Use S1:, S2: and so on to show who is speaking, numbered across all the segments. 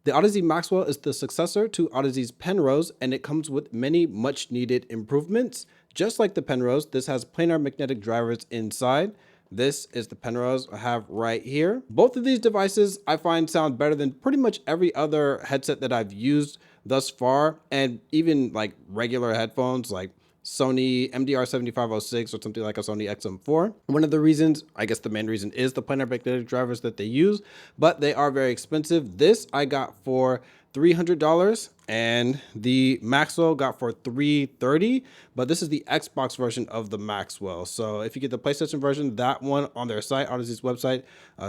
S1: The Audeze Maxwell is the successor to Audeze's Penrose, and it comes with many much needed improvements. Just like the Penrose, this has planar magnetic drivers inside. This is the Penrose I have right here. Both of these devices I find sound better than pretty much every other headset that I've used thus far, and even like regular headphones like Sony MDR7506 or something like a Sony XM4. One of the reasons, I guess the main reason, is the planar magnetic drivers that they use, but they are very expensive. This I got for $300 and the Maxwell got for $330, but this is the Xbox version of the Maxwell. So if you get the PlayStation version, that one on their site, Audeze's website,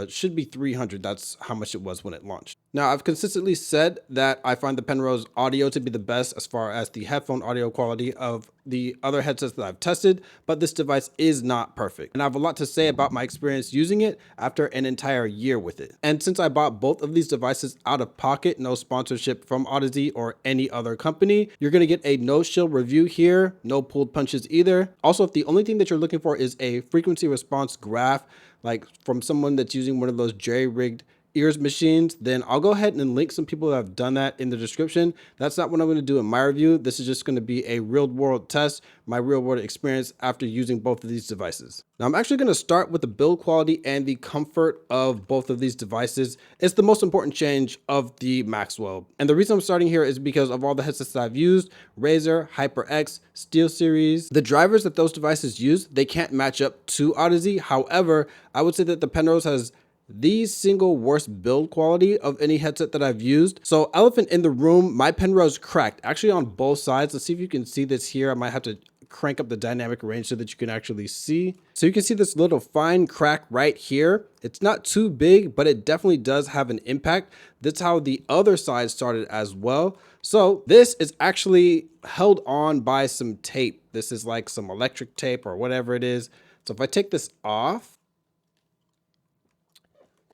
S1: should be $300. That's how much it was when it launched. Now, I've consistently said that I find the Penrose audio to be the best as far as the headphone audio quality of the other headsets that I've tested, but this device is not perfect. And I have a lot to say about my experience using it after an entire year with it. And since I bought both of these devices out of pocket, no sponsorship from Audeze or any other company, you're gonna get a no-shill review here, no pulled punches either. Also, if the only thing that you're looking for is a frequency response graph, like from someone that's using one of those jerry-rigged ears machines, then I'll go ahead and link some people that have done that in the description. That's not what I'm going to do in my review. This is just going to be a real world test, my real world experience after using both of these devices. Now I'm actually going to start with the build quality and the comfort of both of these devices. It's the most important change of the Maxwell. And the reason I'm starting here is because of all the headsets that I've used, Razer, HyperX, SteelSeries, the drivers that those devices use, they can't match up to Audeze. However, I would say that the Penrose has the single worst build quality of any headset that I've used. So elephant in the room, my Penrose cracked actually on both sides. Let's see if you can see this here. I might have to crank up the dynamic range so that you can actually see. So you can see this little fine crack right here. It's not too big, but it definitely does have an impact. That's how the other side started as well. So this is actually held on by some tape. This is like some electric tape or whatever it is. So if I take this off,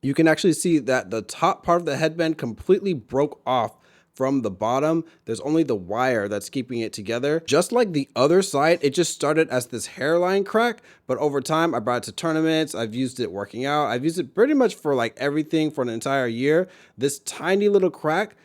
S1: you can actually see that the top part of the headband completely broke off from the bottom. There's only the wire that's keeping it together. Just like the other side, it just started as this hairline crack, but over time I brought it to tournaments. I've used it working out. I've used it pretty much for like everything for an entire year. This tiny little crack,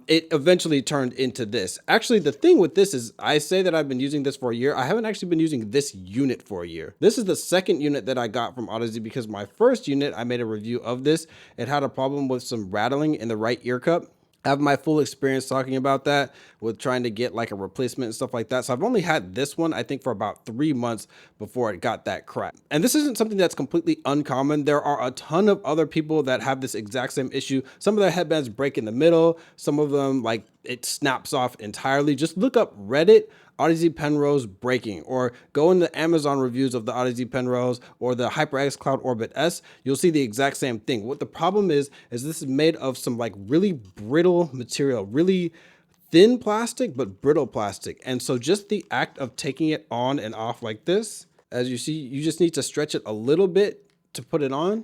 S1: it eventually turned into this. Actually, the thing with this is I say that I've been using this for a year. I haven't actually been using this unit for a year. This is the second unit that I got from Audeze because my first unit, I made a review of this. It had a problem with some rattling in the right ear cup. I have my full experience talking about that with trying to get like a replacement and stuff like that. So I've only had this one, I think, for about 3 months before it got that crack. And this isn't something that's completely uncommon. There are a ton of other people that have this exact same issue. Some of their headbands break in the middle. Some of them, like, it snaps off entirely. Just look up Reddit Audeze Penrose breaking, or go in the Amazon reviews of the Audeze Penrose or the HyperX Cloud Orbit S. You'll see the exact same thing. What the problem is this is made of some like really brittle material, really thin plastic, but brittle plastic. And so just the act of taking it on and off like this, as you see, you just need to stretch it a little bit to put it on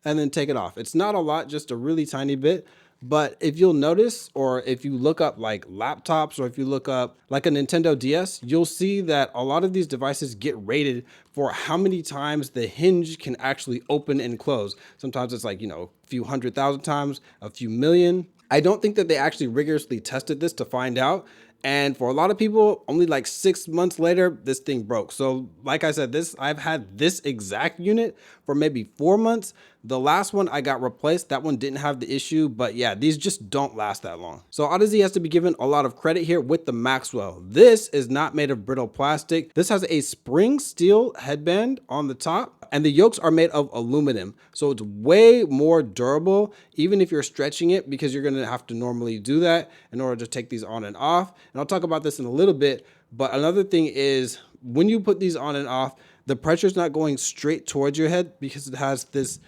S1: and then take it off. It's not a lot, just a really tiny bit. But if you'll notice, or if you look up like laptops, or if you look up like a Nintendo DS, you'll see that a lot of these devices get rated for how many times the hinge can actually open and close. Sometimes it's like, you know, a few 100,000 times, a few million. I don't think that they actually rigorously tested this to find out. And for a lot of people, only like 6 months later, this thing broke. So like I said, I've had this exact unit for maybe 4 months. The last one I got replaced, that one didn't have the issue, but yeah, these just don't last that long. So Audeze has to be given a lot of credit here with the Maxwell. This is not made of brittle plastic. This has a spring steel headband on the top, and the yokes are made of aluminum. So it's way more durable, even if you're stretching it, because you're gonna have to normally do that in order to take these on and off. And I'll talk about this in a little bit, but another thing is when you put these on and off, the pressure's not going straight towards your head because it has this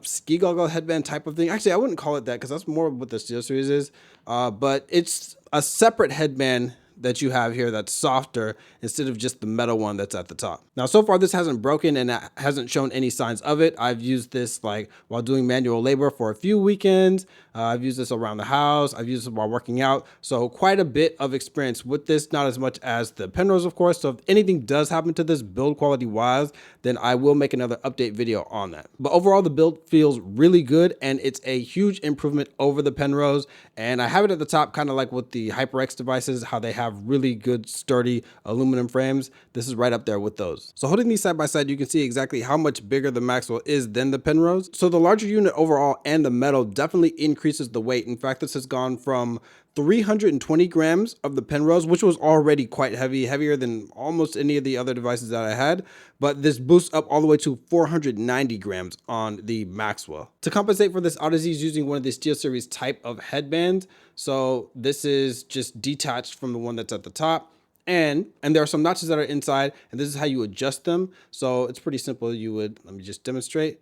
S1: ski goggle headband type of thing. Actually, I wouldn't call it that because that's more what the SteelSeries is, but it's a separate headband that you have here that's softer instead of just the metal one that's at the top. Now, so far this hasn't broken and hasn't shown any signs of it. I've used this like while doing manual labor for a few weekends. I've used this around the house. I've used it while working out. So quite a bit of experience with this, not as much as the Penrose, of course. So if anything does happen to this build quality wise, then I will make another update video on that. But overall, the build feels really good and it's a huge improvement over the Penrose. And I have it at the top, kind of like with the HyperX devices, how they have really good sturdy aluminum frames. This is right up there with those. So holding these side by side, you can see exactly how much bigger the Maxwell is than the Penrose. So the larger unit overall and the metal definitely increases the weight. In fact, this has gone from 320 grams of the Penrose, which was already quite heavy, heavier than almost any of the other devices that I had. But this boosts up all the way to 490 grams on the Maxwell. To compensate for this, Audeze is using one of the SteelSeries type of headbands. So this is just detached from the one that's at the top. And there are some notches that are inside, and this is how you adjust them. So it's pretty simple. You would, let me just demonstrate,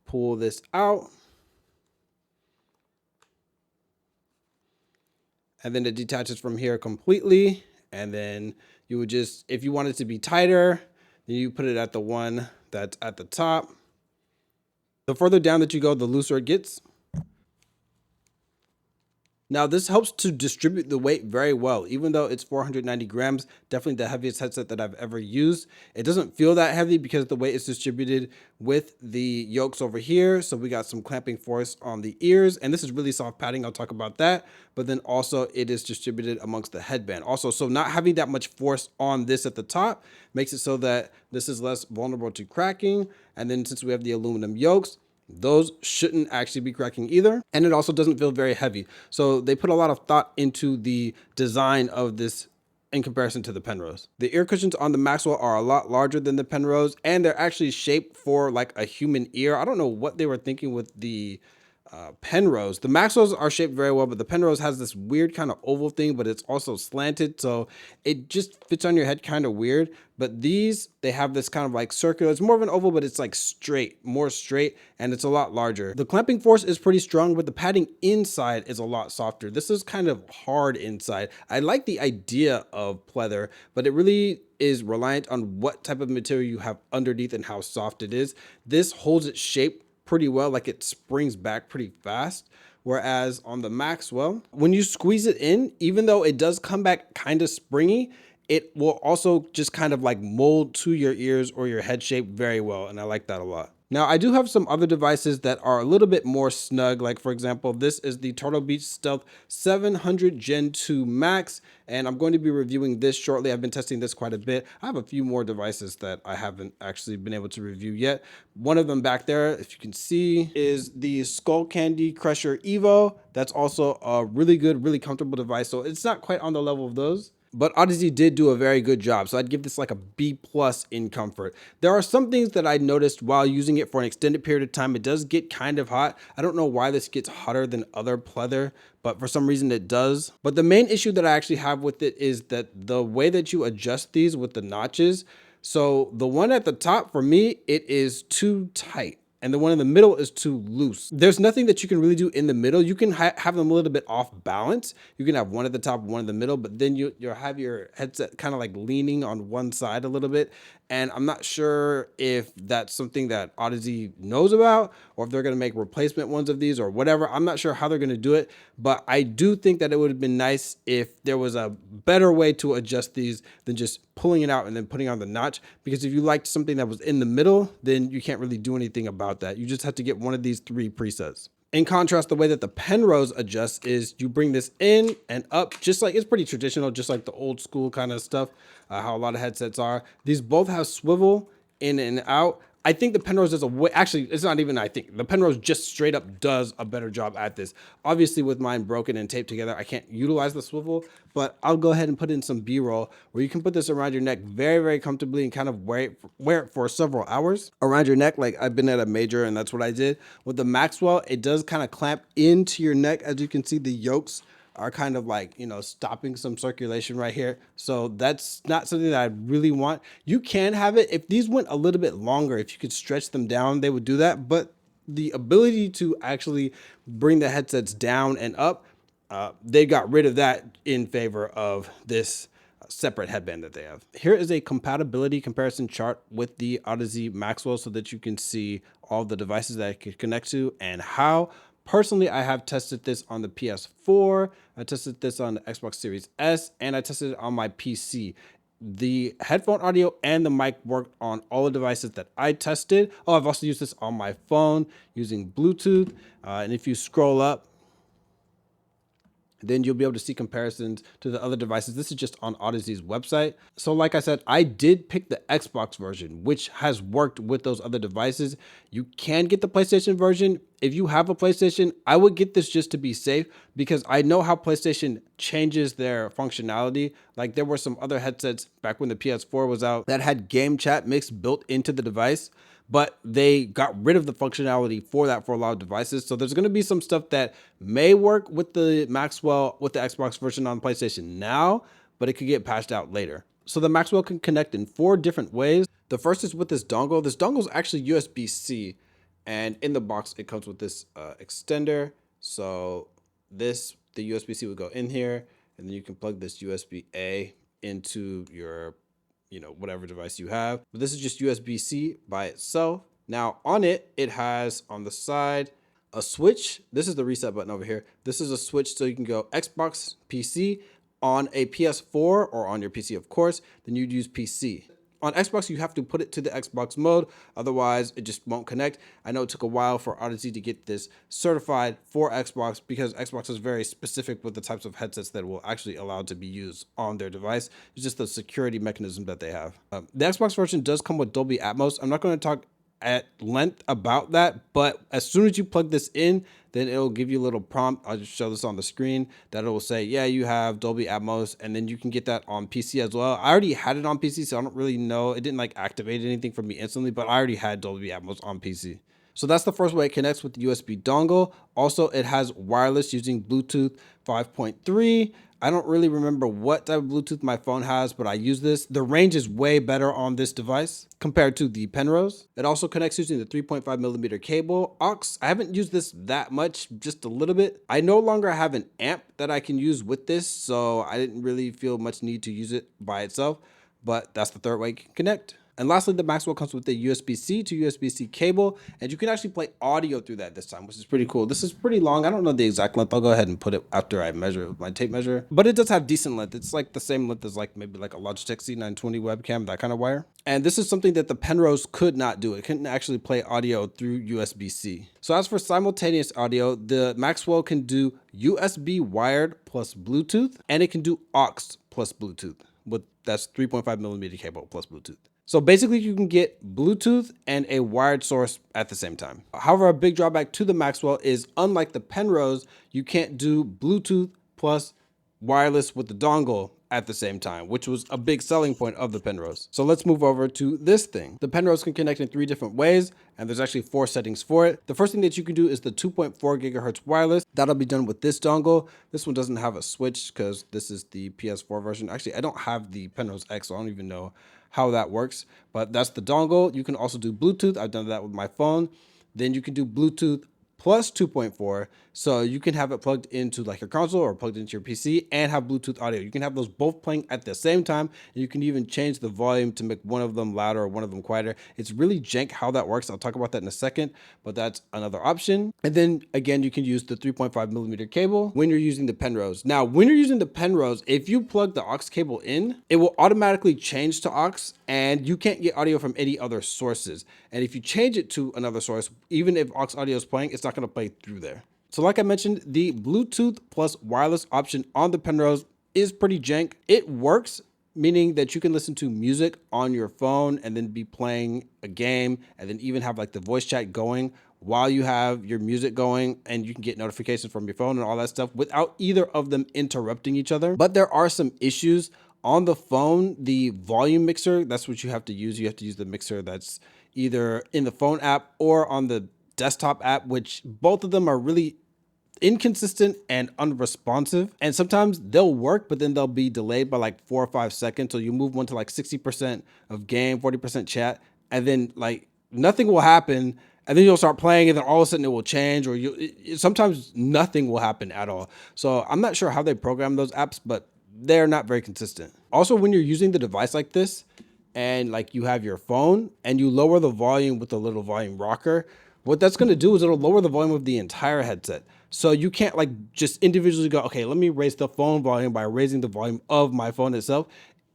S1: pull this out. And then it detaches from here completely. And then you would just, if you want it to be tighter, then you put it at the one that's at the top. The further down that you go, the looser it gets. Now this helps to distribute the weight very well, even though it's 490 grams, definitely the heaviest headset that I've ever used. It doesn't feel that heavy because the weight is distributed with the yokes over here. So we got some clamping force on the ears, and this is really soft padding. I'll talk about that. But then also it is distributed amongst the headband also. So not having that much force on this at the top makes it so that this is less vulnerable to cracking. And then since we have the aluminum yokes, those shouldn't actually be cracking either. And it also doesn't feel very heavy. So they put a lot of thought into the design of this in comparison to the Penrose. The ear cushions on the Maxwell are a lot larger than the Penrose, and they're actually shaped for like a human ear. I don't know what they were thinking with the Penrose. The Maxwells are shaped very well, but the Penrose has this weird kind of oval thing, but it's also slanted, so it just fits on your head kind of weird. But these, they have this kind of like circular, it's more of an oval, but it's like straight, more straight, and it's a lot larger. The clamping force is pretty strong, but the padding inside is a lot softer. This is kind of hard inside. I like the idea of pleather, but it really is reliant on what type of material you have underneath and how soft it is. This holds its shape pretty well, like it springs back pretty fast. Whereas on the Maxwell, when you squeeze it in, even though it does come back kind of springy, it will also just kind of like mold to your ears or your head shape very well. And I like that a lot. Now, I do have some other devices that are a little bit more snug. Like, for example, this is the Turtle Beach Stealth 700 Gen 2 Max, and I'm going to be reviewing this shortly. I've been testing this quite a bit. I have a few more devices that I haven't actually been able to review yet. One of them back there, if you can see, is the Skull Candy Crusher Evo. That's also a really good, really comfortable device. So it's not quite on the level of those, but Audeze did do a very good job. So I'd give this like a B+ in comfort. There are some things that I noticed while using it for an extended period of time. It does get kind of hot. I don't know why this gets hotter than other pleather, but for some reason it does. But the main issue that I actually have with it is that the way that you adjust these with the notches. So the one at the top, for me, it is too tight, and the one in the middle is too loose. There's nothing that you can really do in the middle. You can have them a little bit off balance. You can have one at the top, one in the middle, but then you'll have your headset kind of like leaning on one side a little bit. And I'm not sure if that's something that Audeze knows about, or if they're gonna make replacement ones of these or whatever. I'm not sure how they're gonna do it, but I do think that it would have been nice if there was a better way to adjust these than just pulling it out and then putting on the notch. Because if you liked something that was in the middle, then you can't really do anything about that. You just have to get one of these 3 presets. In contrast, the way that the Penrose adjusts is you bring this in and up, just like it's pretty traditional, just like the old school kind of stuff, how a lot of headsets are. These both have swivel in and out. I think the Penrose does a way, actually, it's not even I think. The Penrose just straight up does a better job at this. Obviously, with mine broken and taped together, I can't utilize the swivel, but I'll go ahead and put in some B-roll where you can put this around your neck very, very comfortably and kind of wear it for several hours around your neck. Like I've been at a major and that's what I did. With the Maxwell, it does kind of clamp into your neck. As you can see, the yokes are kind of like, you know, stopping some circulation right here. So that's not something that I really want. You can have it if these went a little bit longer, if you could stretch them down, they would do that. But the ability to actually bring the headsets down and up, they got rid of that in favor of this separate headband that they have. Here is a compatibility comparison chart with the Audeze Maxwell so that you can see all the devices that it can connect to and how. Personally, I have tested this on the PS4, I tested this on the Xbox Series S, and I tested it on my PC. The headphone audio and the mic worked on all the devices that I tested. Oh, I've also used this on my phone using Bluetooth. And if you scroll up, then you'll be able to see comparisons to the other devices. This is just on Audeze's website. So like I said, I did pick the Xbox version, which has worked with those other devices. You can get the PlayStation version. If you have a PlayStation, I would get this just to be safe because I know how PlayStation changes their functionality. Like there were some other headsets back when the PS4 was out that had game chat mix built into the device, but they got rid of the functionality for that for a lot of devices. So there's going to be some stuff that may work with the Maxwell, with the Xbox version on PlayStation now, but it could get patched out later. So the Maxwell can connect in 4 different ways. The first is with this dongle. This dongle is actually USB-C, and in the box, it comes with this extender. So the USB-C would go in here, and then you can plug this USB-A into your whatever device you have. But this is just USB-C by itself. Now on it, it has on the side a switch. This is the reset button over here. This is a switch so you can go Xbox, PC. On a PS4 or on your PC, of course, then you'd use PC. On Xbox, you have to put it to the Xbox mode. Otherwise, it just won't connect. I know it took a while for Audeze to get this certified for Xbox because Xbox is very specific with the types of headsets that will actually allow to be used on their device. It's just the security mechanism that they have. The Xbox version does come with Dolby Atmos. I'm not going to talk at length about that, but as soon as you plug this in, then it'll give you a little prompt. I'll just show this on the screen that it will say, yeah, you have Dolby Atmos, and then you can get that on PC as well. I already had it on PC, so I don't really know. It didn't like activate anything for me instantly, but I already had Dolby Atmos on PC. So that's the first way it connects with the USB dongle. Also, it has wireless using Bluetooth 5.3. I don't really remember what type of Bluetooth my phone has, but I use this. The range is way better on this device compared to the Penrose. It also connects using the 3.5mm cable. Aux, I haven't used this that much, just a little bit. I no longer have an amp that I can use with this, so I didn't really feel much need to use it by itself, but that's the third way you can connect. And lastly, the Maxwell comes with a USB-C to USB-C cable, and you can actually play audio through that this time, which is pretty cool. This is pretty long. I don't know the exact length. I'll go ahead and put it after I measure it with my tape measure, but it does have decent length. It's like the same length as like maybe like a Logitech C920 webcam, that kind of wire. And this is something that the Penrose could not do. It couldn't actually play audio through USB-C. So as for simultaneous audio, the Maxwell can do USB wired plus Bluetooth, and it can do aux plus Bluetooth. That's 3.5mm cable plus Bluetooth. So basically you can get Bluetooth and a wired source at the same time. However, a big drawback to the Maxwell is unlike the Penrose, you can't do Bluetooth plus wireless with the dongle at the same time, which was a big selling point of the Penrose. So let's move over to this thing. The Penrose can connect in 3 different ways, and there's actually 4 settings for it. The first thing that you can do is the 2.4 gigahertz wireless. That'll be done with this dongle. This one doesn't have a switch because this is the PS4 version. Actually, I don't have the Penrose X, so I don't even know how that works, but that's the dongle. You can also do Bluetooth. I've done that with my phone. Then you can do Bluetooth plus 2.4. So you can have it plugged into like your console or plugged into your PC and have Bluetooth audio. You can have those both playing at the same time. And you can even change the volume to make one of them louder or one of them quieter. It's really jank how that works. I'll talk about that in a second, but that's another option. And then again, you can use the 3.5mm cable when you're using the Penrose. Now, when you're using the Penrose, if you plug the aux cable in, it will automatically change to aux and you can't get audio from any other sources. And if you change it to another source, even if aux audio is playing, it's not going to play through there. So like I mentioned, the Bluetooth plus wireless option on the Penrose is pretty jank. It works, meaning that you can listen to music on your phone and then be playing a game and then even have like the voice chat going while you have your music going, and you can get notifications from your phone and all that stuff without either of them interrupting each other. But there are some issues on the phone. The volume mixer, that's what you have to use. You have to use the mixer that's either in the phone app or on the desktop app, which both of them are really inconsistent and unresponsive. And sometimes they'll work, but then they'll be delayed by like 4 or 5 seconds. So you move one to like 60% of game, 40% chat, and then like nothing will happen. And then you'll start playing and then all of a sudden it will change, or sometimes nothing will happen at all. So I'm not sure how they program those apps, but they're not very consistent. Also, when you're using the device like this and like you have your phone and you lower the volume with a little volume rocker, what that's going to do is it'll lower the volume of the entire headset. So you can't like just individually go, okay, let me raise the phone volume by raising the volume of my phone itself.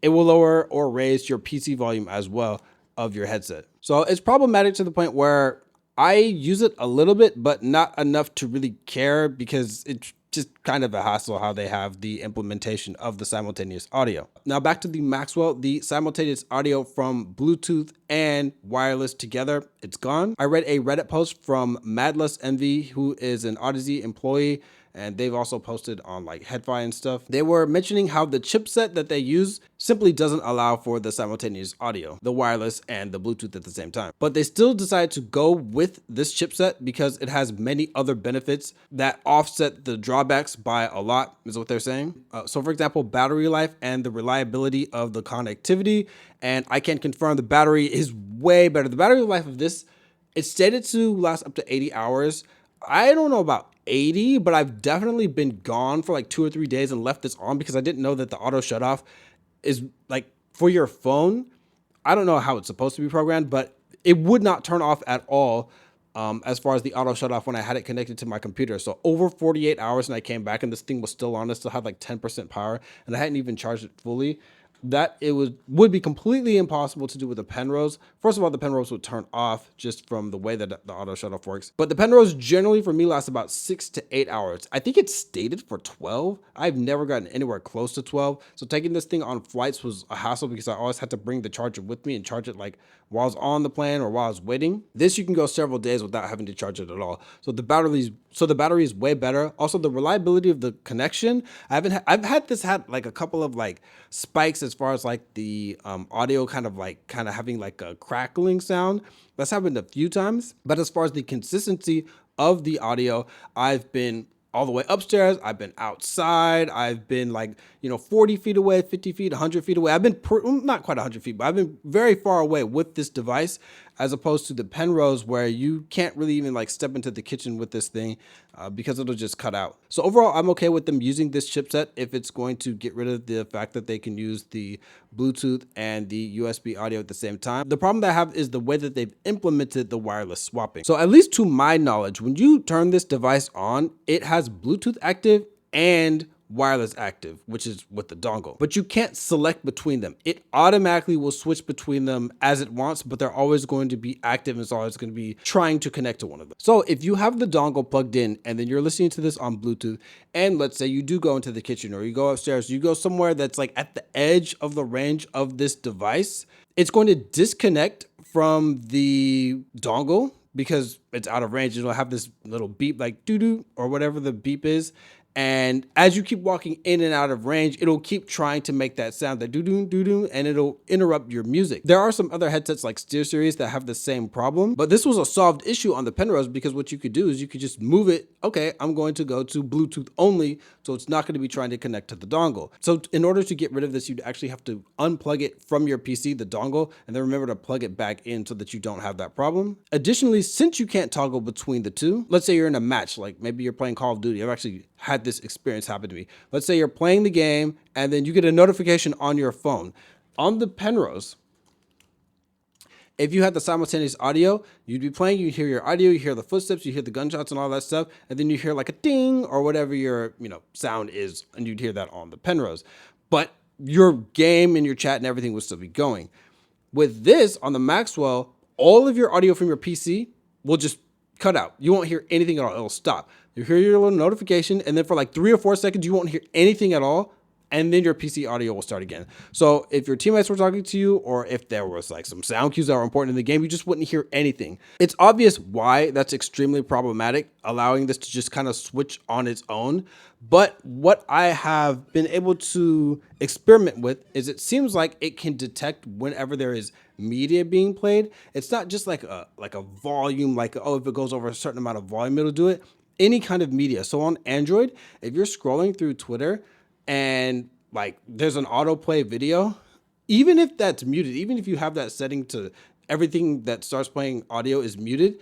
S1: It will lower or raise your PC volume as well of your headset. So it's problematic to the point where I use it a little bit, but not enough to really care, because it's just kind of a hassle how they have the implementation of the simultaneous audio. Now back to the Maxwell, the simultaneous audio from Bluetooth and wireless together, it's gone. I read a Reddit post from MadlessMV, who is an Audeze employee, and they've also posted on like Headphone and stuff. They were mentioning how the chipset that they use simply doesn't allow for the simultaneous audio, the wireless and the Bluetooth at the same time. But they still decided to go with this chipset because it has many other benefits that offset the drawbacks by a lot, is what they're saying. So for example, battery life and the reliability of the connectivity. And I can confirm the battery is way better. The battery life of this, it's stated to last up to 80 hours. I don't know about 80, but I've definitely been gone for like 2 or 3 days and left this on because I didn't know that the auto shut off is like for your phone. I don't know how it's supposed to be programmed, but it would not turn off at all as far as the auto shut off when I had it connected to my computer. So over 48 hours and I came back and this thing was still on. It still had like 10% power and I hadn't even charged it fully. That it would be completely impossible to do with a Penrose. First of all, the Penrose would turn off just from the way that the auto shut off works. But the Penrose generally for me lasts about 6 to 8 hours. I think it's stated for 12. I've never gotten anywhere close to 12. So taking this thing on flights was a hassle because I always had to bring the charger with me and charge it like while I was on the plane or while I was waiting. This you can go several days without having to charge it at all. So the battery is way better. Also, the reliability of the connection. I've had like a couple of like spikes as far as like the audio kind of having like a crackling sound. That's happened a few times. But as far as the consistency of the audio, I've been all the way upstairs. I've been outside. I've been like, 40 feet away, 50 feet, 100 feet away. I've been not quite 100 feet, but I've been very far away with this device, as opposed to the Penrose where you can't really even like step into the kitchen with this thing because it'll just cut out. So overall, I'm okay with them using this chipset if it's going to get rid of the fact that they can use the Bluetooth and the USB audio at the same time. The problem that I have is the way that they've implemented the wireless swapping. So at least to my knowledge, when you turn this device on, it has Bluetooth active and wireless active, which is with the dongle, but you can't select between them. It automatically will switch between them as it wants, but they're always going to be active and it's always going to be trying to connect to one of them. So if you have the dongle plugged in and then you're listening to this on Bluetooth, and let's say you do go into the kitchen or you go upstairs, you go somewhere that's like at the edge of the range of this device, it's going to disconnect from the dongle because it's out of range. It'll have this little beep like doo-doo or whatever the beep is. And as you keep walking in and out of range, it'll keep trying to make that sound, that doo-doo, doo-doo, and it'll interrupt your music. There are some other headsets like SteelSeries that have the same problem, but this was a solved issue on the Penrose because what you could do is you could just move it. Okay, I'm going to go to Bluetooth only, so it's not going to be trying to connect to the dongle. So in order to get rid of this, you'd actually have to unplug it from your PC, the dongle, and then remember to plug it back in so that you don't have that problem. Additionally, since you can't toggle between the two, let's say you're in a match, like maybe you're playing Call of Duty. I've actually had this experience happen to me. Let's say you're playing the game and then you get a notification on your phone. On the Penrose, if you had the simultaneous audio, you'd be playing, you hear your audio, you hear the footsteps, you hear the gunshots and all that stuff, and then you hear like a ding or whatever your sound is, and you'd hear that on the Penrose. But your game and your chat and everything would still be going. With this, on the Maxwell, all of your audio from your PC will just cut out. You won't hear anything at all. It'll stop. You hear your little notification, and then for like 3 or 4 seconds, you won't hear anything at all. And then your PC audio will start again. So if your teammates were talking to you, or if there was like some sound cues that were important in the game, you just wouldn't hear anything. It's obvious why that's extremely problematic, allowing this to just kind of switch on its own. But what I have been able to experiment with is it seems like it can detect whenever there is media being played. It's not just like a volume, like, oh, if it goes over a certain amount of volume, it'll do it. Any kind of media. So on Android, if you're scrolling through Twitter and like there's an autoplay video, even if that's muted, even if you have that setting to everything that starts playing audio is muted,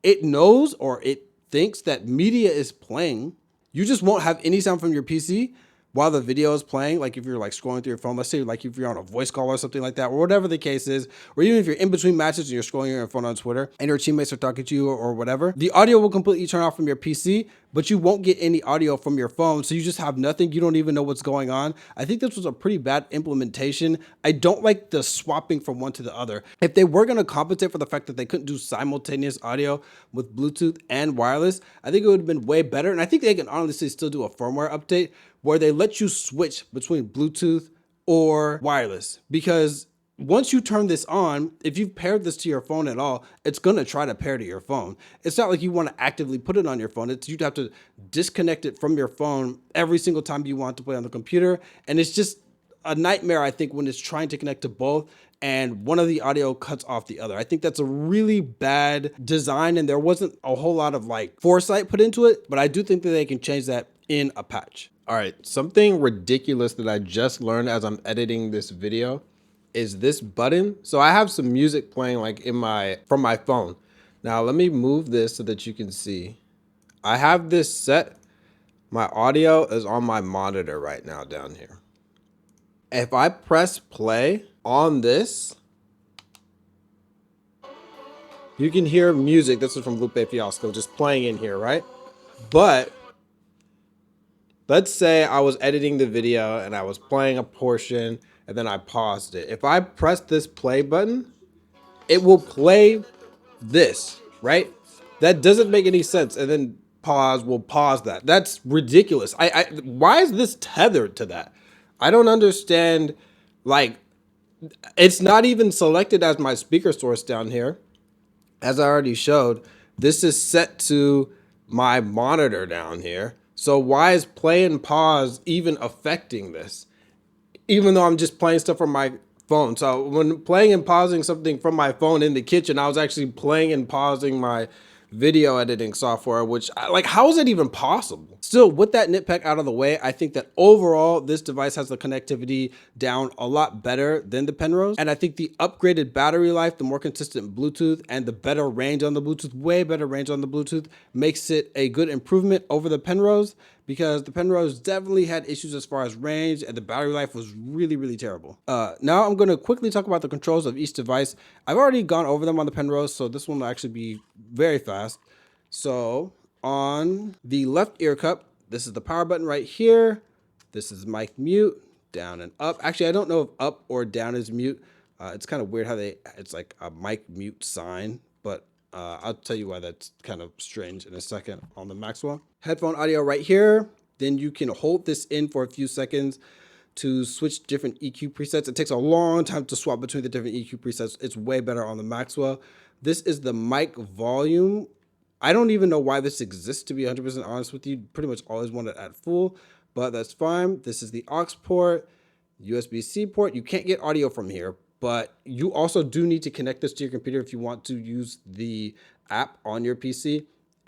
S1: it knows or it thinks that media is playing. You just won't have any sound from your PC, while the video is playing. Like if you're like scrolling through your phone, let's say like if you're on a voice call or something like that, or whatever the case is, or even if you're in between matches and you're scrolling your phone on Twitter and your teammates are talking to you or whatever, the audio will completely turn off from your PC, but you won't get any audio from your phone. So you just have nothing. You don't even know what's going on. I think this was a pretty bad implementation. I don't like the swapping from one to the other. If they were going to compensate for the fact that they couldn't do simultaneous audio with Bluetooth and wireless, I think it would have been way better. And I think they can honestly still do a firmware update where they let you switch between Bluetooth or wireless, because once you turn this on, if you've paired this to your phone at all, it's going to try to pair to your phone. It's not like you want to actively put it on your phone. You'd have to disconnect it from your phone every single time you want to play on the computer. And it's just a nightmare, I think, when it's trying to connect to both and one of the audio cuts off the other. I think that's a really bad design, and there wasn't a whole lot of like foresight put into it, but I do think that they can change that in a patch. All right, something ridiculous that I just learned as I'm editing this video is this button. So I have some music playing like from my phone. Now let me move this so that you can see. I have this set. My audio is on my monitor right now down here. If I press play on this, you can hear music. This is from Lupe Fiasco just playing in here, right? But let's say I was editing the video and I was playing a portion and then I paused it. If I press this play button, it will play this, right? That doesn't make any sense. And then pause will pause that. That's ridiculous. Why is this tethered to that? I don't understand. Like, it's not even selected as my speaker source down here. As I already showed, this is set to my monitor down here. So why is play and pause even affecting this? Even though I'm just playing stuff from my phone. So when playing and pausing something from my phone in the kitchen, I was actually playing and pausing my video editing software, which how is that even possible? Still, with that nitpick out of the way, I think that overall this device has the connectivity down a lot better than the Penrose. And I think the upgraded battery life, the more consistent Bluetooth, and the better range on the Bluetooth, way better range on the Bluetooth, makes it a good improvement over the Penrose, because the Penrose definitely had issues as far as range and the battery life was really, really terrible. Now I'm going to quickly talk about the controls of each device. I've already gone over them on the Penrose, so this one will actually be very fast. So on the left ear cup, this is the power button right here. This is mic mute, down and up. Actually, I don't know if up or down is mute. It's kind of weird how it's like a mic mute sign, but I'll tell you why that's kind of strange in a second on the Maxwell. Headphone audio right here. Then you can hold this in for a few seconds to switch different EQ presets. It takes a long time to swap between the different EQ presets. It's way better on the Maxwell. This is the mic volume. I don't even know why this exists, to be 100% honest with you. Pretty much always want it at full, but that's fine. This is the aux port, USB-C port. You can't get audio from here, but you also do need to connect this to your computer if you want to use the app on your PC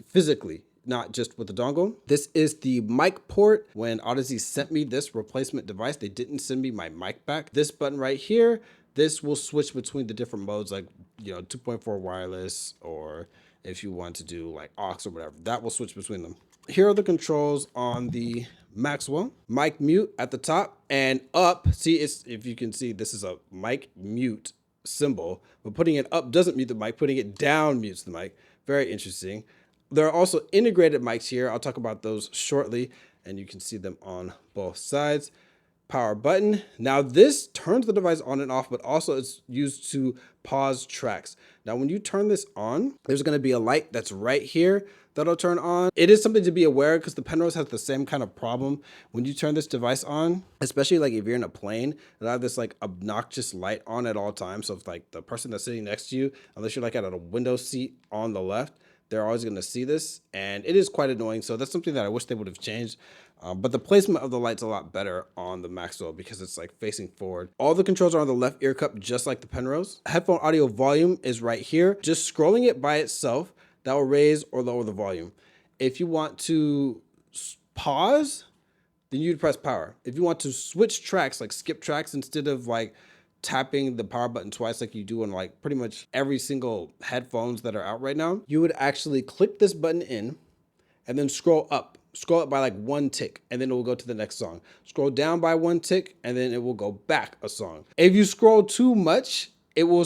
S1: physically, not just with the dongle. This is the mic port. When Audeze sent me this replacement device, they didn't send me my mic back. This button right here, this will switch between the different modes, like 2.4 wireless, or if you want to do like aux or whatever, that will switch between them. Here are the controls on the Maxwell. Mic mute at the top and up. See, if you can see, this is a mic mute symbol, but putting it up doesn't mute the mic. Putting it down mutes the mic. Very interesting. There are also integrated mics here. I'll talk about those shortly, and you can see them on both sides. Power button. Now this turns the device on and off, but also it's used to pause tracks. Now when you turn this on, there's going to be a light that's right here that'll turn on. It is something to be aware of because the Penrose has the same kind of problem when you turn this device on, especially like if you're in a plane, it'll have this like obnoxious light on at all times. So if like the person that's sitting next to you, unless you're like at a window seat on the left, they're always going to see this, and it is quite annoying. So that's something that I wish they would have changed. But the placement of the light's a lot better on the Maxwell because it's like facing forward. All the controls are on the left ear cup, just like the Penrose. Headphone audio volume is right here. Just scrolling it by itself, that will raise or lower the volume. If you want to pause, then you'd press power. If you want to switch tracks, like skip tracks, instead of like tapping the power button twice like you do on like pretty much every single headphones that are out right now, you would actually click this button in and then scroll up. scroll up by like one tick, and then it will go to the next song. Scroll down by one tick, and then it will go back a song. If you scroll too much, it will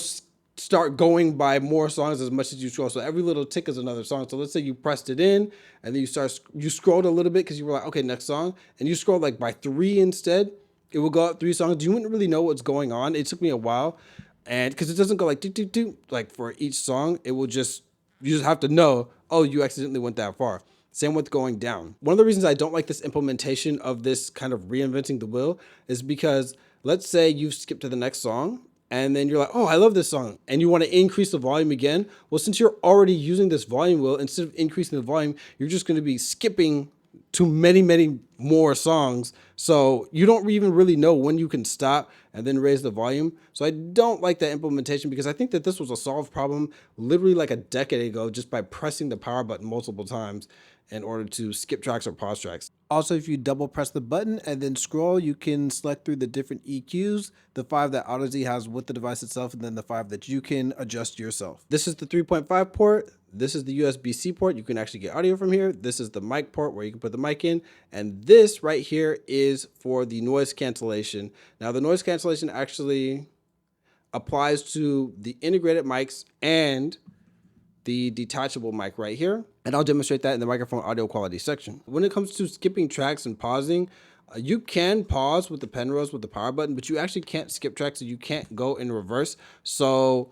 S1: start going by more songs as much as you scroll. So every little tick is another song. So let's say you pressed it in, and then you scrolled a little bit because you were like, okay, next song, and you scrolled like by 3 instead. It will go up 3 songs. You wouldn't really know what's going on. It took me a while, and because it doesn't go like do do do like for each song, it will just you just have to know, oh, you accidentally went that far. Same with going down. One of the reasons I don't like this implementation of this kind of reinventing the wheel is because let's say you skip to the next song and then you're like, oh, I love this song, and you want to increase the volume again. Well, since you're already using this volume wheel, instead of increasing the volume, you're just going to be skipping to many, many more songs. So you don't even really know when you can stop and then raise the volume. So I don't like that implementation because I think that this was a solved problem literally like a decade ago just by pressing the power button multiple times in order to skip tracks or pause tracks. Also, if you double press the button and then scroll, you can select through the different EQs, the 5 that Audeze has with the device itself, and then the 5 that you can adjust yourself. This is the 3.5 port. This is the USB-C port. You can actually get audio from here. This is the mic port where you can put the mic in. And this right here is for the noise cancellation. Now, the noise cancellation actually applies to the integrated mics and the detachable mic right here. And I'll demonstrate that in the microphone audio quality section. When it comes to skipping tracks and pausing, you can pause with the Penrose with the power button, but you actually can't skip tracks, so you can't go in reverse. So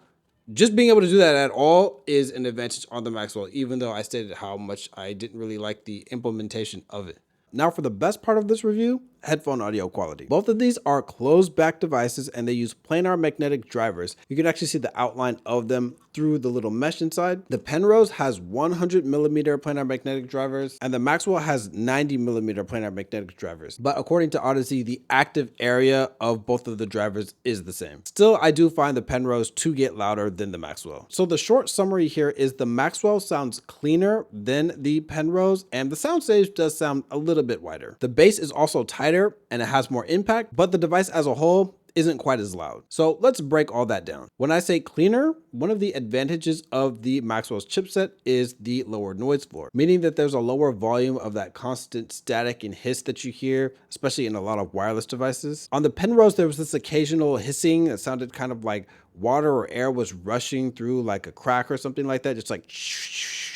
S1: just being able to do that at all is an advantage on the Maxwell, even though I stated how much I didn't really like the implementation of it. Now for the best part of this review, headphone audio quality. Both of these are closed back devices and they use planar magnetic drivers. You can actually see the outline of them through the little mesh inside. The Penrose has 100 millimeter planar magnetic drivers and the Maxwell has 90 millimeter planar magnetic drivers. But according to Audeze, the active area of both of the drivers is the same. Still, I do find the Penrose to get louder than the Maxwell. So the short summary here is the Maxwell sounds cleaner than the Penrose and the soundstage does sound a little bit wider. The bass is also tighter and it has more impact, but the device as a whole isn't quite as loud. So let's break all that down. When I say cleaner, one of the advantages of the Maxwell's chipset is the lower noise floor, meaning that there's a lower volume of that constant static and hiss that you hear, especially in a lot of wireless devices. On the Penrose, there was this occasional hissing that sounded kind of like water or air was rushing through like a crack or something like that, just like shh.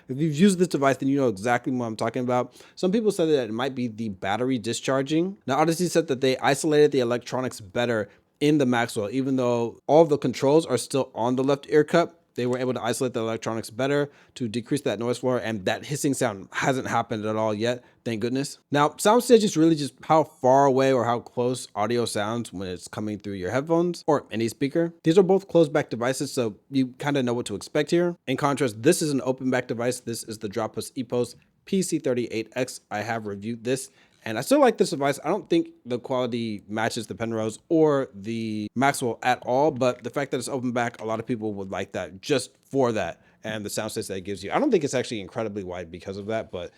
S1: If you've used this device, then you know exactly what I'm talking about. Some people said that it might be the battery discharging. Now, Audeze said that they isolated the electronics better in the Maxwell, even though all of the controls are still on the left ear cup. They were able to isolate the electronics better to decrease that noise floor, and that hissing sound hasn't happened at all yet, thank goodness. Now, soundstage is really just how far away or how close audio sounds when it's coming through your headphones or any speaker. These are both closed back devices, so you kind of know what to expect here. In contrast, this is an open back device. This is the Dropus EPOS PC38X. I have reviewed this. And I still like this device. I don't think the quality matches the Penrose or the Maxwell at all, but the fact that it's open back, a lot of people would like that just for that and the soundstage that it gives you. I don't think it's actually incredibly wide because of that, but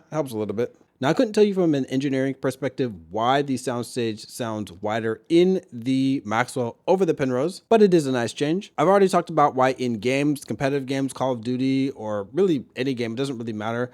S1: helps a little bit. Now, I couldn't tell you from an engineering perspective why the soundstage sounds wider in the Maxwell over the Penrose, but it is a nice change. I've already talked about why in games, competitive games, Call of Duty, or really any game, it doesn't really matter,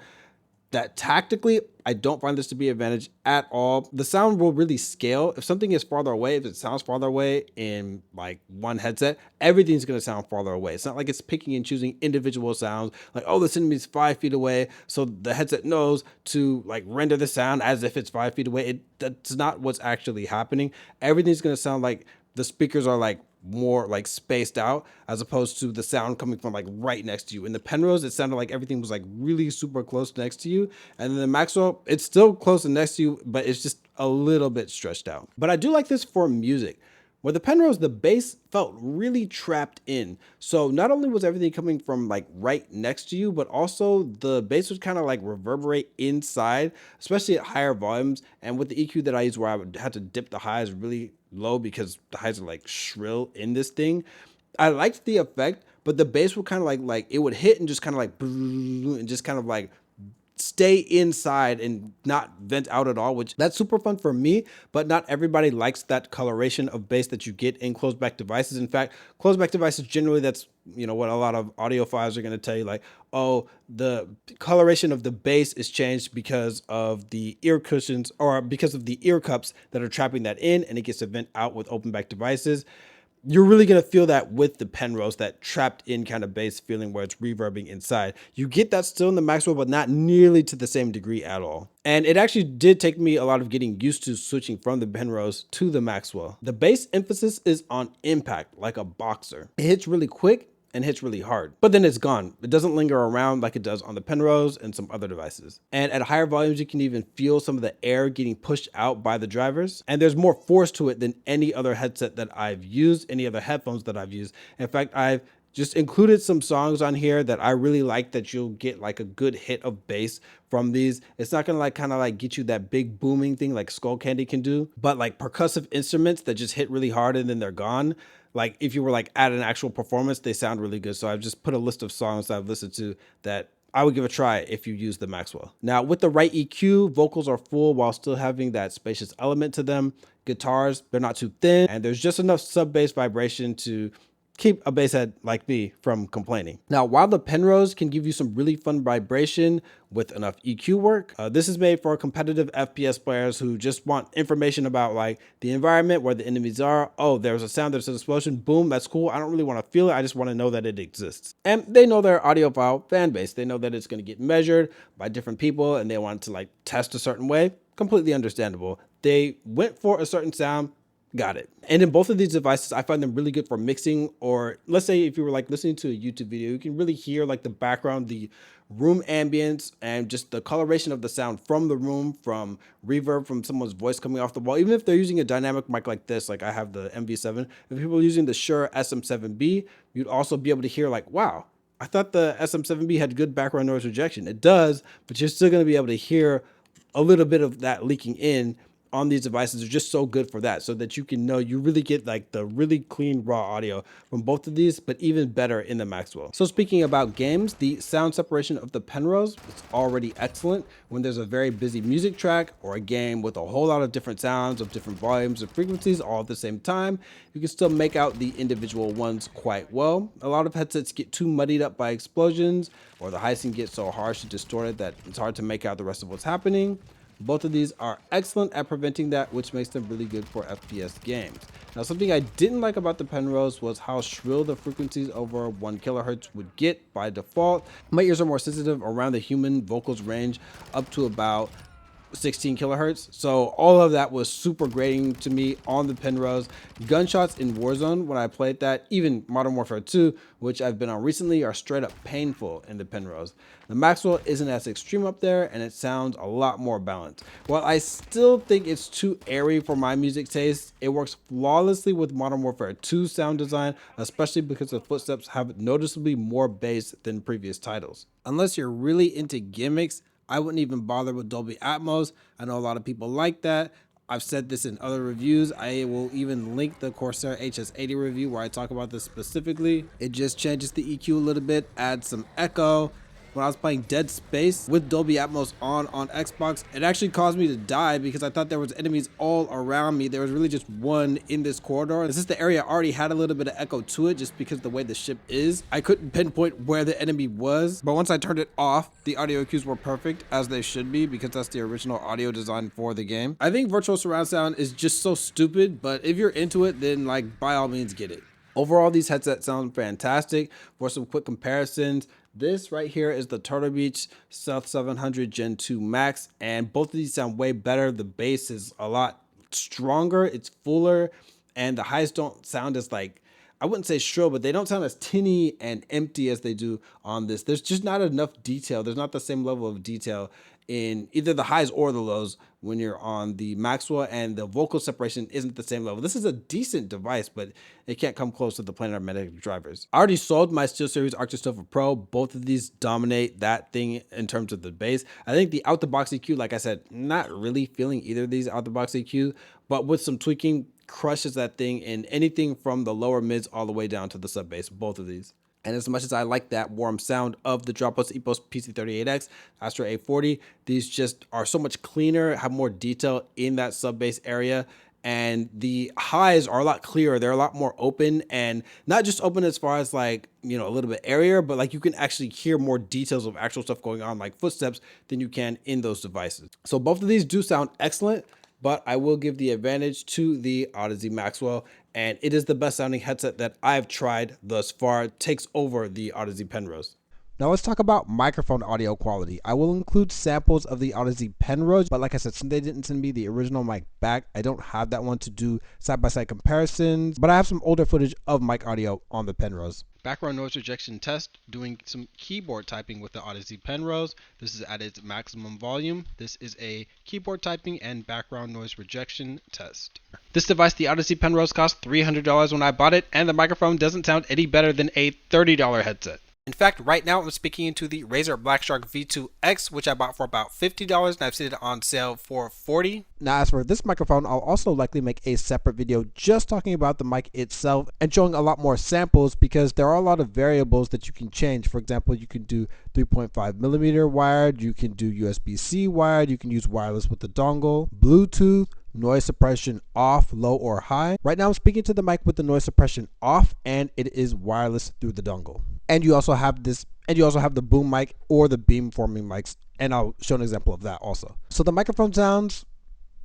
S1: that tactically, I don't find this to be an advantage at all. The sound will really scale. If something is farther away, if it sounds farther away in like one headset, everything's going to sound farther away. It's not like it's picking and choosing individual sounds like, oh, this enemy is 5 feet away, so the headset knows to like render the sound as if it's 5 feet away. That's not what's actually happening. Everything's going to sound like the speakers are like more like spaced out as opposed to the sound coming from like right next to you. In the Penrose, it sounded like everything was like really super close next to you. And then the Maxwell, it's still close and next to you, but it's just a little bit stretched out. But I do like this for music. With the Penrose, the bass felt really trapped in. So not only was everything coming from like right next to you, but also the bass would kind of like reverberate inside, especially at higher volumes. And with the EQ that I use where I would have to dip the highs really low because the highs are like shrill in this thing, I liked the effect, but the bass would kind of like it would hit and just kind of like and just kind of like stay inside and not vent out at all, which that's super fun for me, but not everybody likes that coloration of bass that you get in closed back devices. In fact, closed back devices generally, that's what a lot of audiophiles are going to tell you, like, oh, the coloration of the bass is changed because of the ear cushions or because of the ear cups that are trapping that in, and it gets to vent out with open back devices. You're really going to feel that with the Penrose, that trapped in kind of bass feeling where it's reverbing inside. You get that still in the Maxwell, but not nearly to the same degree at all. And it actually did take me a lot of getting used to switching from the Penrose to the Maxwell. The bass emphasis is on impact, like a boxer. It hits really quick and hits really hard, but then it's gone. It doesn't linger around like it does on the Penrose and some other devices. And at higher volumes, you can even feel some of the air getting pushed out by the drivers. And there's more force to it than any other headset that I've used, any other headphones that I've used. In fact, I've just included some songs on here that I really like, that you'll get like a good hit of bass from these. It's not gonna kind of get you that big booming thing like Skull Candy can do, but like percussive instruments that just hit really hard and then they're gone. Like if you were at an actual performance, they sound really good. So I've just put a list of songs that I've listened to that I would give a try if you use the Maxwell. Now with the right EQ, vocals are full while still having that spacious element to them. Guitars, they're not too thin, and there's just enough sub bass vibration to keep a bass head like me from complaining. Now, while the Penrose can give you some really fun vibration with enough EQ work, this is made for competitive FPS players who just want information about the environment, where the enemies are. Oh, there's a sound, there's an explosion, boom, that's cool. I don't really want to feel it. I just want to know that it exists. And they know their audiophile fan base. They know that it's going to get measured by different people and they want to test a certain way. Completely understandable. They went for a certain sound, got it. And in both of these devices, I find them really good for mixing, or let's say if you were listening to a YouTube video, you can really hear the background, the room ambience, and just the coloration of the sound from the room, from reverb, from someone's voice coming off the wall. Even if they're using a dynamic mic like this, like I have the MV7, if people are using the Shure SM7B, you'd also be able to hear wow, I thought the SM7B had good background noise rejection. It does, but you're still going to be able to hear a little bit of that leaking in on these devices. Are just so good for that, so that you can know you really get the really clean raw audio from both of these, but even better in the Maxwell. So speaking about games, the sound separation of the Penrose is already excellent. When there's a very busy music track or a game with a whole lot of different sounds of different volumes and frequencies all at the same time, you can still make out the individual ones quite well. A lot of headsets get too muddied up by explosions, or the high-sync gets so harsh and distorted that it's hard to make out the rest of what's happening. Both of these are excellent at preventing that, which makes them really good for FPS games. Now, something I didn't like about the Penrose was how shrill the frequencies over 1 kilohertz would get by default. My ears are more sensitive around the human vocals range up to about 16 kilohertz. So all of that was super grating to me on the Penrose. Gunshots in Warzone, when I played that, even Modern Warfare 2, which I've been on recently, are straight up painful in the Penrose. The Maxwell isn't as extreme up there, and it sounds a lot more balanced. While I still think it's too airy for my music taste, it works flawlessly with Modern Warfare 2 sound design, especially because the footsteps have noticeably more bass than previous titles. Unless you're really into gimmicks, I wouldn't even bother with Dolby Atmos. I know a lot of people like that. I've said this in other reviews. I will even link the Corsair HS80 review where I talk about this specifically. It just changes the EQ a little bit, adds some echo. When I was playing Dead Space with Dolby Atmos on Xbox, it actually caused me to die because I thought there was enemies all around me. There was really just one in this corridor. Since the area already had a little bit of echo to it just because the way the ship is, I couldn't pinpoint where the enemy was. But once I turned it off, the audio cues were perfect, as they should be, because that's the original audio design for the game. I think virtual surround sound is just so stupid, but if you're into it, then by all means get it. Overall, these headsets sound fantastic. For some quick comparisons, this right here is the Turtle Beach Stealth 700 Gen 2 Max, and both of these sound way better. The bass is a lot stronger, it's fuller, and the highs don't sound as I wouldn't say shrill, but they don't sound as tinny and empty as they do on this. There's just not enough detail. There's not the same level of detail in either the highs or the lows when you're on the Maxwell, and the vocal separation isn't the same level. This is a decent device, but it can't come close to the Planar Magnetic drivers. I already sold my SteelSeries Arctic Silver Pro. Both of these dominate that thing in terms of the bass. I think the out-the-box EQ, like I said, not really feeling either of these out-the-box EQ, but with some tweaking, crushes that thing in anything from the lower mids all the way down to the sub bass, both of these. And as much as I like that warm sound of the Dropbox EPOS PC38X Astro A40, these just are so much cleaner, have more detail in that sub bass area. And the highs are a lot clearer. They're a lot more open, and not just open as far as like, you know, a little bit airier, but like you can actually hear more details of actual stuff going on, like footsteps, than you can in those devices. So both of these do sound excellent, but I will give the advantage to the Audeze Maxwell, and it is the best sounding headset that I've tried thus far. It takes over the Audeze Penrose. Now let's talk about microphone audio quality. I will include samples of the Audeze Penrose, but like I said, since they didn't send me the original mic back, I don't have that one to do side-by-side comparisons, but I have some older footage of mic audio on the Penrose. Background noise rejection test, doing some keyboard typing with the Audeze Penrose. This is at its maximum volume. This is a keyboard typing and background noise rejection test. This device, the Audeze Penrose, cost $300 when I bought it, and the microphone doesn't sound any better than a $30 headset. In fact, right now I'm speaking into the Razer Blackshark V2X, which I bought for about $50, and I've seen it on sale for $40. Now, as for this microphone, I'll also likely make a separate video just talking about the mic itself and showing a lot more samples, because there are a lot of variables that you can change. For example, you can do 3.5 millimeter wired, you can do USB-C wired, you can use wireless with the dongle, Bluetooth, noise suppression off, low or high. Right now I'm speaking to the mic with the noise suppression off, and it is wireless through the dongle. And you also have the boom mic or the beamforming mics, and I'll show an example of that also. So the microphone sounds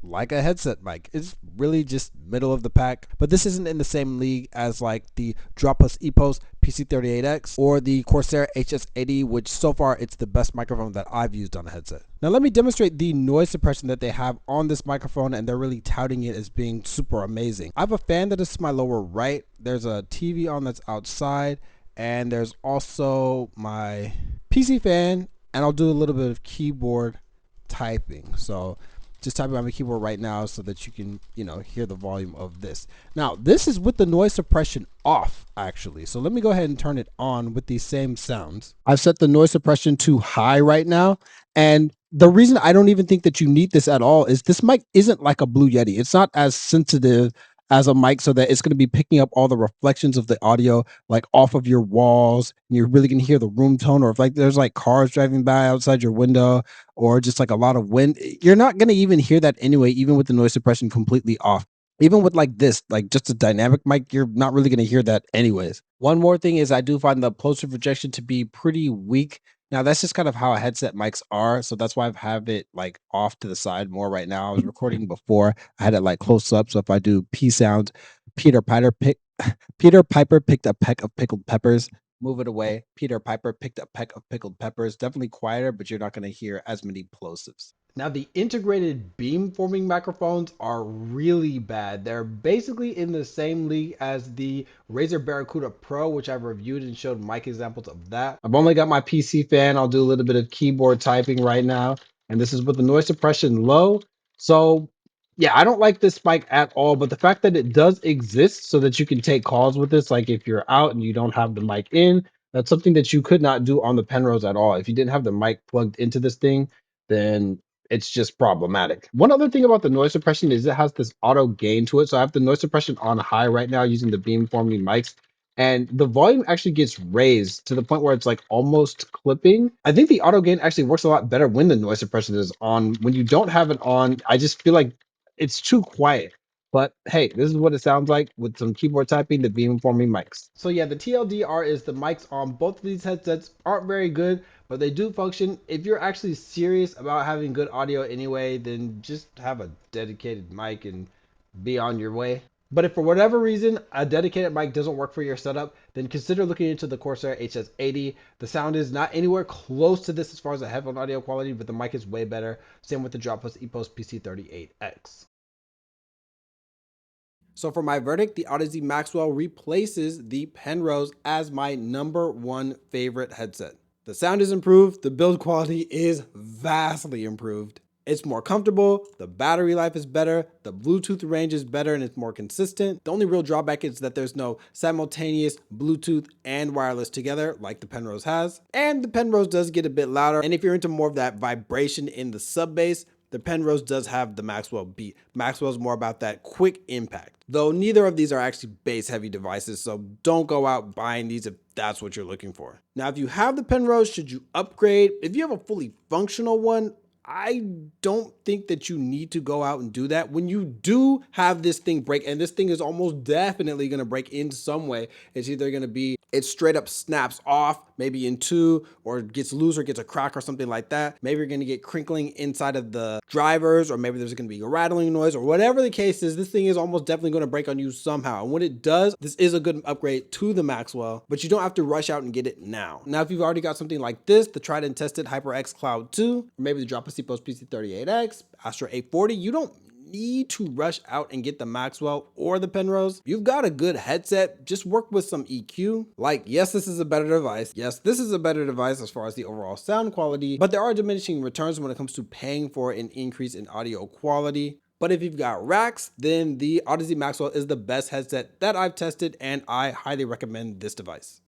S1: like a headset mic. It's really just middle of the pack, but this isn't in the same league as like the Dropbox EPOS PC38X or the Corsair HS80, which so far it's the best microphone that I've used on a headset. Now let me demonstrate the noise suppression that they have on this microphone, and they're really touting it as being super amazing. I have a fan that is to my lower right. There's a TV on that's outside, and there's also my PC fan, and I'll do a little bit of keyboard typing. So just typing on my keyboard right now so that you can, you know, hear the volume of this. Now, this is with the noise suppression off, actually. So let me go ahead and turn it on with these same sounds. I've set the noise suppression to high right now. And the reason I don't even think that you need this at all is this mic isn't like a Blue Yeti. It's not as sensitive as a mic, so that it's going to be picking up all the reflections of the audio like off of your walls, and you're really going to hear the room tone, or if like there's like cars driving by outside your window, or just like a lot of wind, you're not going to even hear that anyway, even with the noise suppression completely off. Even with like this, like just a dynamic mic, you're not really going to hear that anyways. One more thing is I do find the plosive rejection to be pretty weak. Now that's just kind of how headset mics are, so that's why I've have it like off to the side more right now. I was recording before, I had it like close up, so if I do P sound, Peter Piper pick Peter Piper picked a peck of pickled peppers. Move it away. Peter Piper picked a peck of pickled peppers. Definitely quieter, but you're not going to hear as many plosives. Now, the integrated beamforming microphones are really bad. They're basically in the same league as the Razer Barracuda Pro, which I've reviewed and showed mic examples of that. I've only got my PC fan. I'll do a little bit of keyboard typing right now. And this is with the noise suppression low. So yeah, I don't like this mic at all, but the fact that it does exist so that you can take calls with this, like if you're out and you don't have the mic in, that's something that you could not do on the Penrose at all. If you didn't have the mic plugged into this thing, then it's just problematic. One other thing about the noise suppression is it has this auto gain to it. So I have the noise suppression on high right now using the beamforming mics, and the volume actually gets raised to the point where it's like almost clipping. I think the auto gain actually works a lot better when the noise suppression is on. When you don't have it on, I just feel like it's too quiet. But hey, this is what it sounds like with some keyboard typing, the beamforming mics. So yeah, the TLDR is the mics on both of these headsets aren't very good, but they do function. If you're actually serious about having good audio anyway, then just have a dedicated mic and be on your way. But if for whatever reason a dedicated mic doesn't work for your setup, then consider looking into the Corsair HS80. The sound is not anywhere close to this as far as the headphone audio quality, but the mic is way better. Same with the Dropbox EPOS PC38X. So for my verdict, the Audeze Maxwell replaces the Penrose as my #1 favorite headset. The sound is improved, the build quality is vastly improved. It's more comfortable, the battery life is better, the Bluetooth range is better and it's more consistent. The only real drawback is that there's no simultaneous Bluetooth and wireless together like the Penrose has. And the Penrose does get a bit louder, and if you're into more of that vibration in the sub bass, The Penrose does have the Maxwell beat. Maxwell's more about that quick impact. Though neither of these are actually bass heavy devices, so don't go out buying these if that's what you're looking for. Now, if you have the Penrose, should you upgrade? If you have a fully functional one, I don't think that you need to go out and do that. When you do have this thing break, and this thing is almost definitely going to break in some way, it's either going to be it straight up snaps off, maybe in two, or gets loose or gets a crack or something like that. Maybe you're going to get crinkling inside of the drivers, or maybe there's going to be a rattling noise, or whatever the case is. This thing is almost definitely going to break on you somehow. And when it does, this is a good upgrade to the Maxwell, but you don't have to rush out and get it now. Now, if you've already got something like this, the tried and tested HyperX Cloud 2, or maybe the Drop Post PC38X, Astro 840, you don't need to rush out and get the Maxwell or the Penrose. You've got a good headset, just work with some EQ. Like, yes, this is a better device. Yes, this is a better device as far as the overall sound quality, but there are diminishing returns when it comes to paying for an increase in audio quality. But if you've got racks, then the Audeze Maxwell is the best headset that I've tested, and I highly recommend this device.